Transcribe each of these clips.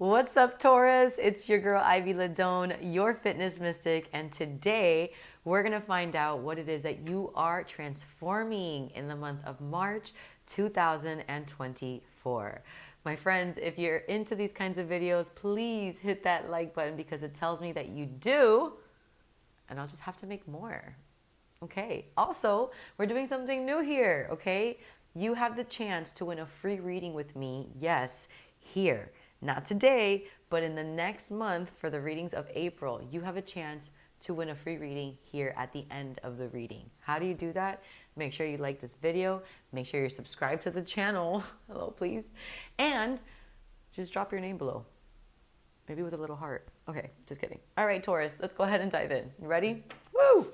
What's up, Taurus? It's your girl, Ivy Ledon, your fitness mystic. And today we're going to find out what it is that you are transforming in the month of March 2024. My friends, if you're into these kinds of videos, please hit that like button because it tells me that you do, and I'll just have to make more. Okay. Also, we're doing something new here. Okay. You have the chance to win a free reading with me. Yes, here. Not today, but in the next month for the readings of April, you have a chance to win a free reading here at the end of the reading. How do you do that? Make sure you like this video. Make sure you're subscribed to the channel. Hello, please. And just drop your name below. Maybe with a little heart. Okay, just kidding. All right, Taurus, let's go ahead and dive in. You ready? Woo!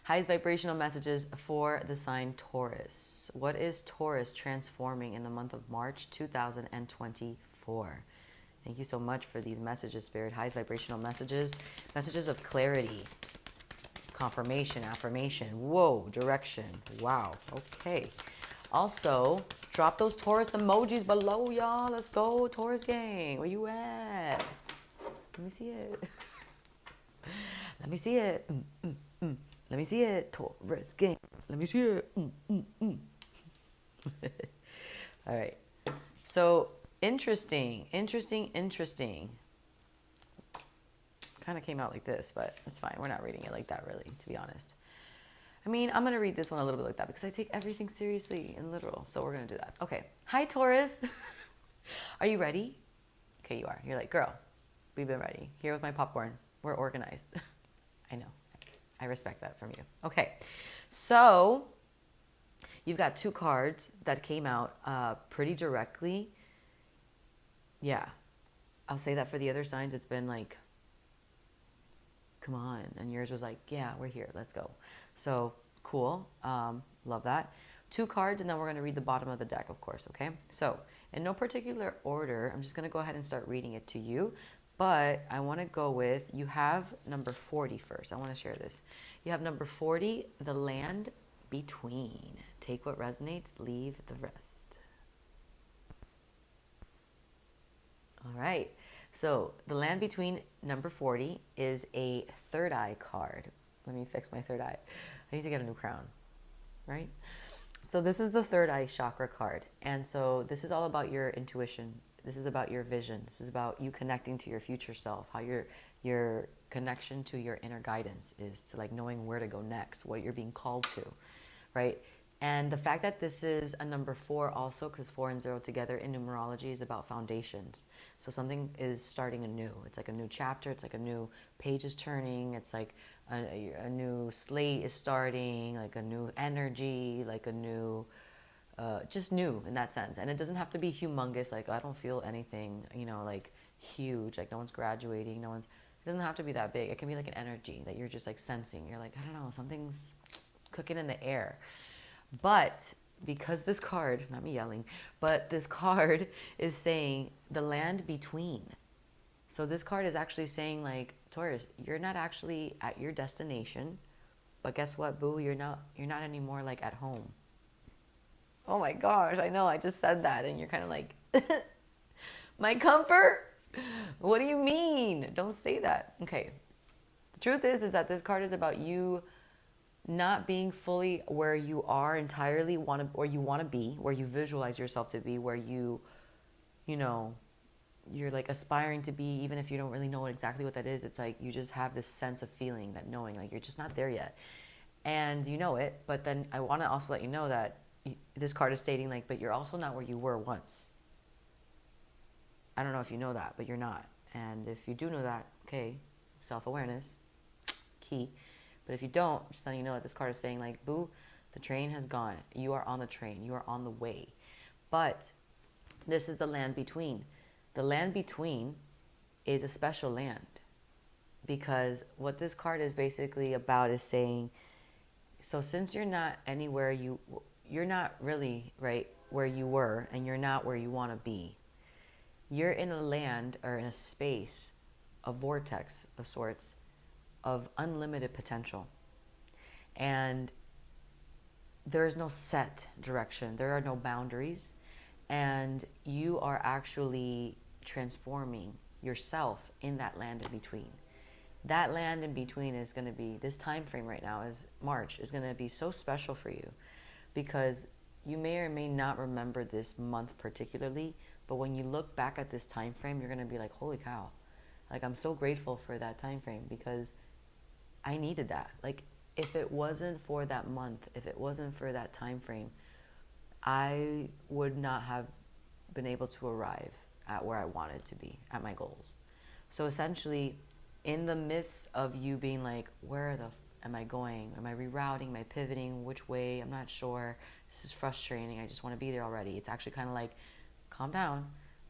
Highest vibrational messages for the sign Taurus. What is Taurus transforming in the month of March 2024? Thank you so much for these messages, Spirit. Highest vibrational messages. Messages of clarity, confirmation, affirmation. Whoa, direction. Wow. Okay. Also, drop those Taurus emojis below, y'all. Let's go, Taurus gang. Where you at? Let me see it. Let me see it. Let me see it. Taurus gang. Let me see it. All right. So interesting. Kind of came out like this, but it's fine. We're not reading it like that, really, to be honest. I mean, I'm going to read this one a little bit like that because I take everything seriously and literal. So we're going to do that. Okay. Hi, Taurus. Are you ready? Okay, you are. You're like, girl, we've been ready. Here with my popcorn. We're organized. I know. I respect that from you. Okay. So you've got two cards that came out pretty directly. Yeah. I'll say that for the other signs, it's been like, come on. And yours was like, yeah, we're here. Let's go. So cool. Love that. Two cards, and then we're going to read the bottom of the deck, of course. Okay. So in no particular order, I'm just going to go ahead and start reading it to you. But I want to go with, you have number 40 first. I want to share this. You have number 40, the land between. Take what resonates, leave the rest. All right. So the land between, number 40, is a third eye card. Let me fix my third eye. I need to get a new crown, right? So this is the third eye chakra card. And so this is all about your intuition. This is about your vision. This is about you connecting to your future self, how your connection to your inner guidance is, to like knowing where to go next, what you're being called to, right? And the fact that this is a number 4 also, because 4 and 0 together in numerology is about foundations. So something is starting anew. It's like a new chapter. It's like a new page is turning. It's like a new slate is starting, like a new energy, like a new... just new in that sense. And it doesn't have to be humongous, like I don't feel anything, you know, like huge, like no one's graduating, no one's, it doesn't have to be that big. It can be like an energy that you're just like sensing. You're like, I don't know, something's cooking in the air. But because this card, not me yelling, but this card is saying the land between. So this card is actually saying like, Taurus, you're not actually at your destination, but guess what, boo, you're not anymore like at home. Oh my gosh, I know, I just said that and you're kind of like, my comfort? What do you mean? Don't say that. Okay. The truth is that this card is about you not being fully where you are entirely, or you want to be, where you visualize yourself to be, where you know, you're like aspiring to be, even if you don't really know exactly what that is. It's like you just have this sense of feeling, that knowing, like you're just not there yet. And you know it, but then I want to also let you know that this card is stating like, but you're also not where you were once. I don't know if you know that, but you're not. And if you do know that, okay, self-awareness, key. But if you don't, just letting you know that this card is saying like, boo, the train has gone. You are on the train. You are on the way. But this is the land between. The land between is a special land, because what this card is basically about is saying, so since you're not anywhere, you're not really right where you were, and you're not where you want to be. You're in a land, or in a space, a vortex of sorts, of unlimited potential. And there is no set direction. There are no boundaries. And you are actually transforming yourself in that land in between. That land in between is going to be, this time frame right now is March, is going to be so special for you, because you may or may not remember this month particularly, but when you look back at this time frame, you're going to be like, holy cow, like I'm so grateful for that time frame, because I needed that. Like, if it wasn't for that month, if it wasn't for that time frame, I would not have been able to arrive at where I wanted to be, at my goals. So essentially, in the midst of you being like, where am I going? Am I rerouting? Am I pivoting? Which way? I'm not sure. This is frustrating. I just want to be there already. It's actually kind of like, calm down.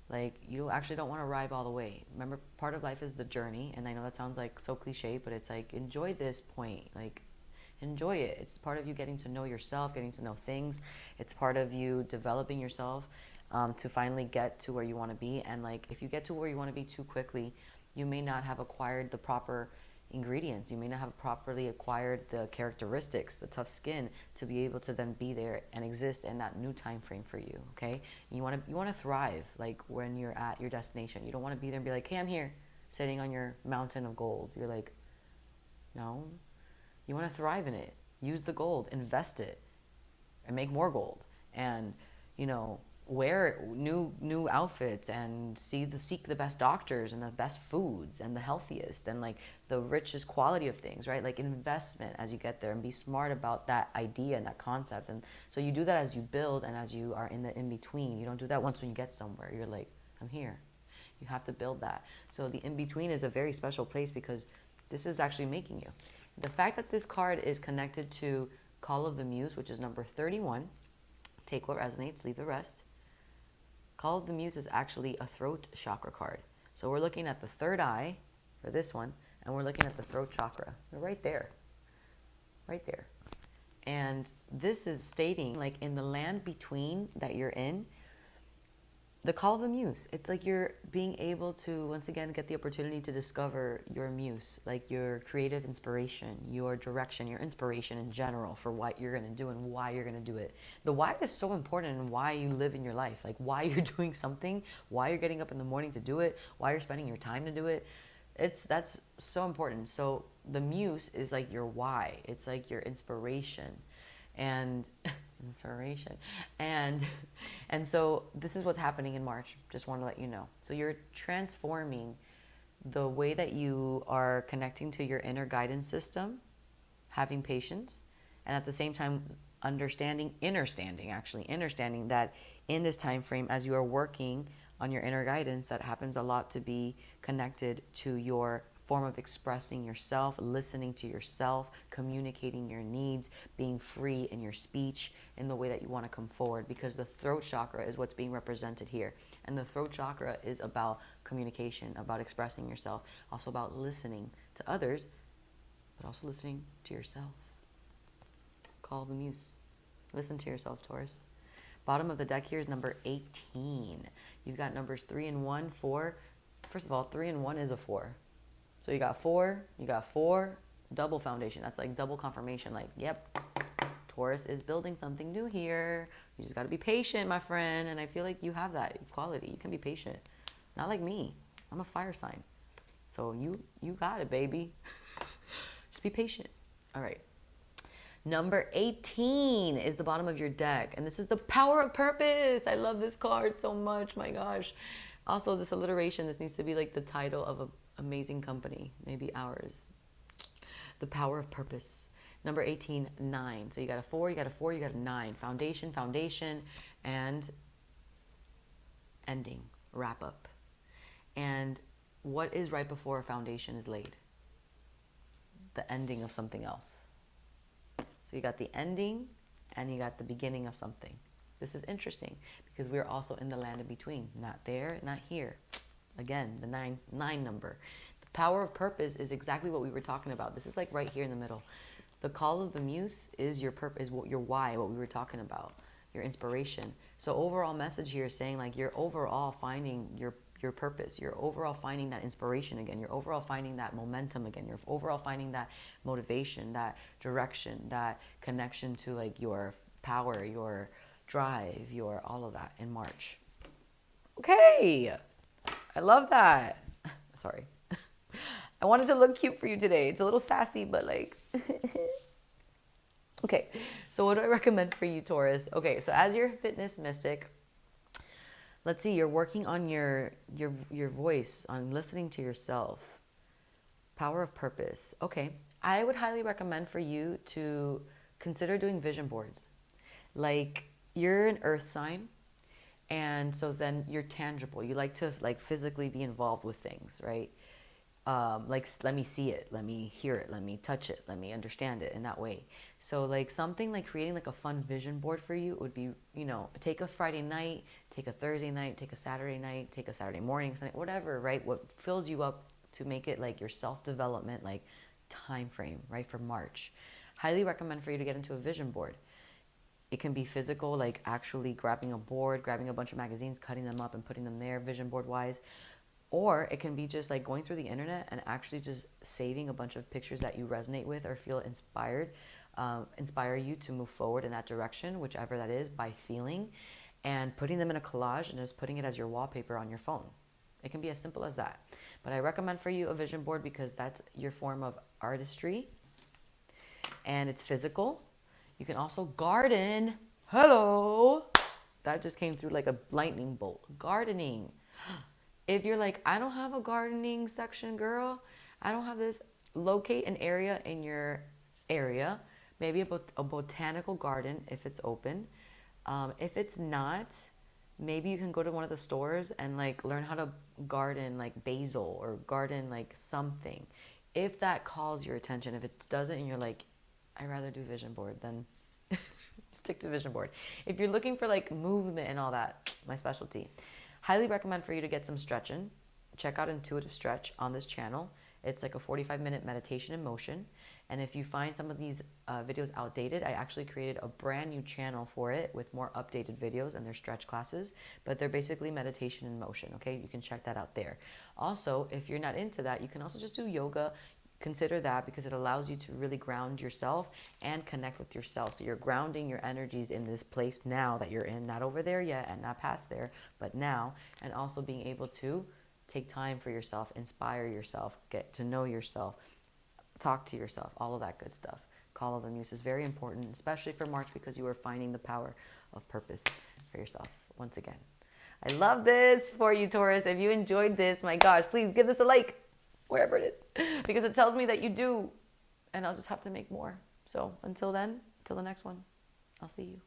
Like, you actually don't want to arrive all the way. Remember, part of life is the journey. And I know that sounds like so cliche, but it's like, enjoy this point. Like, enjoy it. It's part of you getting to know yourself, getting to know things. It's part of you developing yourself to finally get to where you want to be. And like, if you get to where you want to be too quickly, you may not have acquired the proper ingredients. You may not have properly acquired the characteristics, the tough skin, to be able to then be there and exist in that new time frame for you. Okay, you want to thrive, like when you're at your destination. You don't want to be there and be like, hey, I'm here sitting on your mountain of gold. You're like, no, you want to thrive in it. Use the gold, invest it, and make more gold. And wear new outfits, and seek the best doctors and the best foods and the healthiest and like the richest quality of things, right? Like investment as you get there, and be smart about that idea and that concept. And so you do that as you build and as you are in the in-between. You don't do that once when you get somewhere. You're like, I'm here. You have to build that. So the in-between is a very special place, because this is actually making you. The fact that this card is connected to Call of the Muse, which is number 31, take what resonates, leave the rest. Call of the Muse is actually a throat chakra card. So we're looking at the third eye for this one, and we're looking at the throat chakra. They're right there. Right there. And this is stating, like, in the land between that you're in, the Call of the Muse. It's like you're being able to, once again, get the opportunity to discover your muse, like your creative inspiration, your direction, your inspiration in general for what you're going to do and why you're going to do it. The why is so important in why you live in your life, like why you're doing something, why you're getting up in the morning to do it, why you're spending your time to do it. That's so important. So the muse is like your why. It's like your inspiration. And inspiration. And so this is what's happening in March. Just want to let you know. So you're transforming the way that you are connecting to your inner guidance system, having patience, and at the same time understanding that in this time frame, as you are working on your inner guidance, that happens a lot to be connected to your form of expressing yourself, listening to yourself, communicating your needs, being free in your speech, in the way that you want to come forward, because the throat chakra is what's being represented here. And the throat chakra is about communication, about expressing yourself, also about listening to others, but also listening to yourself. Call the Muse. Listen to yourself, Taurus. Bottom of the deck here is number 18. You've got numbers 3 and 1, 4. First of all, 3 and 1 is a 4. So you got 4, double foundation. That's like double confirmation. Like, yep, Taurus is building something new here. You just got to be patient, my friend. And I feel like you have that quality. You can be patient. Not like me. I'm a fire sign. So you got it, baby. Just be patient. All right. Number 18 is the bottom of your deck. And this is the Power of Purpose. I love this card so much. My gosh. Also, this alliteration, this needs to be like the title of an amazing company. Maybe ours. The Power of Purpose. Number 18, 9. So you got a 4, you got a 4, you got a 9. Foundation, and ending, wrap up. And what is right before a foundation is laid? The ending of something else. So you got the ending and you got the beginning of something. This is interesting because we're also in the land in between. Not there, not here. Again, the 9 number. The Power of Purpose is exactly what we were talking about. This is like right here in the middle. The Call of the Muse is your purpose, your why, what we were talking about, your inspiration. So overall message here is saying like you're overall finding your purpose. You're overall finding that inspiration again. You're overall finding that momentum again. You're overall finding that motivation, that direction, that connection to like your power, your drive, your all of that in March. Okay. I love that. Sorry. I wanted to look cute for you today. It's a little sassy, but like, okay. So what do I recommend for you, Taurus? Okay, so as your fitness mystic, let's see, you're working on your voice, on listening to yourself. Power of purpose. Okay. I would highly recommend for you to consider doing vision boards. Like, you're an earth sign, and so then you're tangible. You like to like physically be involved with things, right? Like, let me see it, let me hear it, let me touch it, let me understand it in that way. So like something like creating like a fun vision board for you would be, take a Friday night, take a Thursday night, take a Saturday night, take a Saturday morning, whatever, right? What fills you up to make it like your self-development, like time frame, right? For March. Highly recommend for you to get into a vision board. It can be physical, like actually grabbing a board, grabbing a bunch of magazines, cutting them up and putting them there vision board wise. Or it can be just like going through the internet and actually just saving a bunch of pictures that you resonate with or feel inspired, inspire you to move forward in that direction, whichever that is, by feeling, and putting them in a collage and just putting it as your wallpaper on your phone. It can be as simple as that. But I recommend for you a vision board because that's your form of artistry and it's physical. You can also garden. Hello. That just came through like a lightning bolt. Gardening. If you're like, I don't have a gardening section, girl, I don't have this, locate an area in your area, maybe a botanical garden if it's open. If it's not, maybe you can go to one of the stores and like learn how to garden like basil or garden like something. If that calls your attention, if it doesn't and you're like, I'd rather do vision board, then stick to vision board. If you're looking for like movement and all that, my specialty. Highly recommend for you to get some stretching. Check out Intuitive Stretch on this channel. It's like a 45-minute meditation in motion. And if you find some of these videos outdated, I actually created a brand new channel for it with more updated videos and their stretch classes. But they're basically meditation in motion, okay? You can check that out there. Also, if you're not into that, you can also just do yoga. Consider that because it allows you to really ground yourself and connect with yourself. So you're grounding your energies in this place now that you're in, not over there yet and not past there, but now, and also being able to take time for yourself, inspire yourself, get to know yourself, talk to yourself, all of that good stuff. Call of the Muse is very important, especially for March because you are finding the power of purpose for yourself once again. I love this for you, Taurus. If you enjoyed this, my gosh, please give this a like. Wherever it is, because it tells me that you do, and I'll just have to make more. So until then, till the next one, I'll see you.